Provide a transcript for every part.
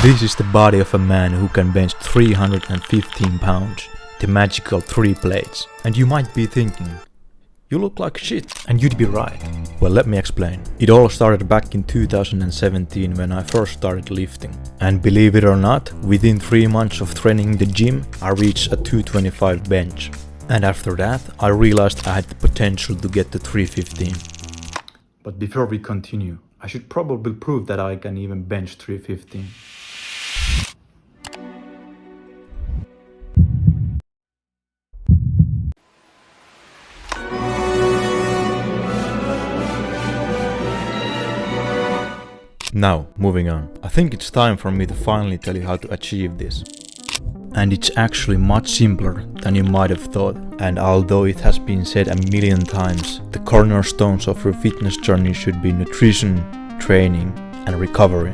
This is the body of a man who can bench 315 pounds, the magical 3 plates. And you might be thinking, you look like shit, and you'd be right. Well, let me explain. It all started back in 2017 when I first started lifting. And believe it or not, within 3 months of training in the gym, I reached a 225 bench. And after that, I realized I had the potential to get to 315. But before we continue, I should probably prove that I can even bench 315. Now, moving on. I think it's time for me to finally tell you how to achieve this. And it's actually much simpler than you might have thought. And although it has been said a million times, the cornerstones of your fitness journey should be nutrition, training, and recovery.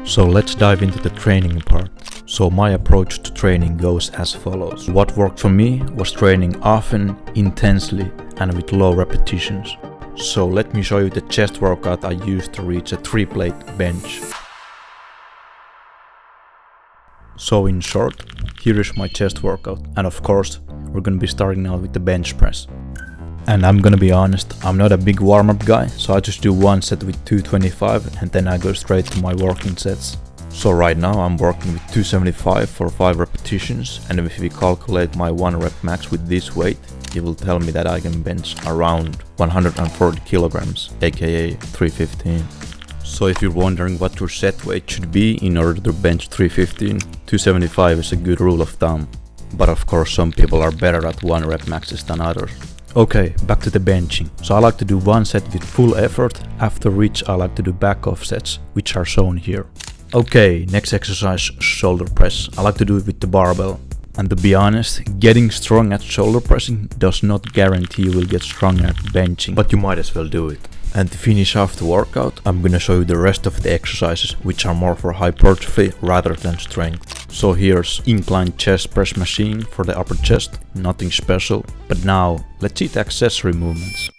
So let's dive into the training part. So my approach to training goes as follows. What worked for me was training often, intensely, and with low repetitions. So let me show you the chest workout I used to reach a 3-plate bench. So in short, here is my chest workout, and of course we're gonna be starting now with the bench press. And I'm gonna be honest, I'm not a big warm-up guy, so I just do one set with 225 and then I go straight to my working sets. So right now I'm working with 275 for 5 repetitions, and if we calculate my 1 rep max with this weight, it will tell me that I can bench around 140 kilograms, aka 315. So if you're wondering what your set weight should be in order to bench 315, 275 is a good rule of thumb. But of course some people are better at 1 rep maxes than others. Okay, back to the benching. So I like to do one set with full effort, after which I like to do back off sets, which are shown here. Okay, next exercise, shoulder press. I like to do it with the barbell. And to be honest, getting strong at shoulder pressing does not guarantee you will get strong at benching, but you might as well do it. And to finish off the workout, I'm gonna show you the rest of the exercises, which are more for hypertrophy rather than strength. So here's incline chest press machine for the upper chest, nothing special. But now, let's see the accessory movements.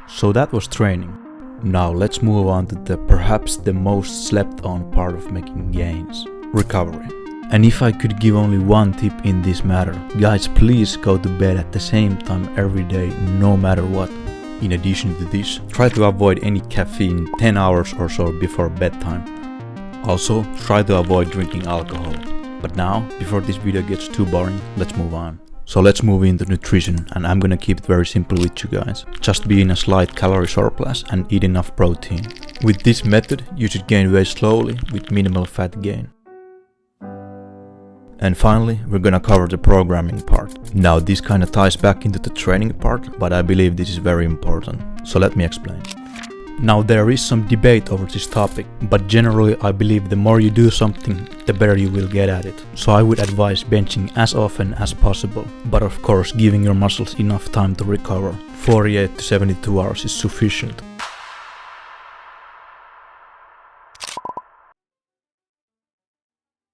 So that was training. Now let's move on to the perhaps the most slept on part of making gains, recovery. And if I could give only one tip in this matter, guys, please go to bed at the same time every day, no matter what. In addition to this, try to avoid any caffeine 10 hours or so before bedtime. Also, try to avoid drinking alcohol. But now, before this video gets too boring, let's move on. So let's move into nutrition, and I'm gonna keep it very simple with you guys. Just be in a slight calorie surplus and eat enough protein. With this method, you should gain weight slowly with minimal fat gain. And finally, we're gonna cover the programming part. Now this kinda ties back into the training part, but I believe this is very important. So let me explain. Now there is some debate over this topic, but generally I believe the more you do something, the better you will get at it. So I would advise benching as often as possible, but of course giving your muscles enough time to recover. 48 to 72 hours is sufficient.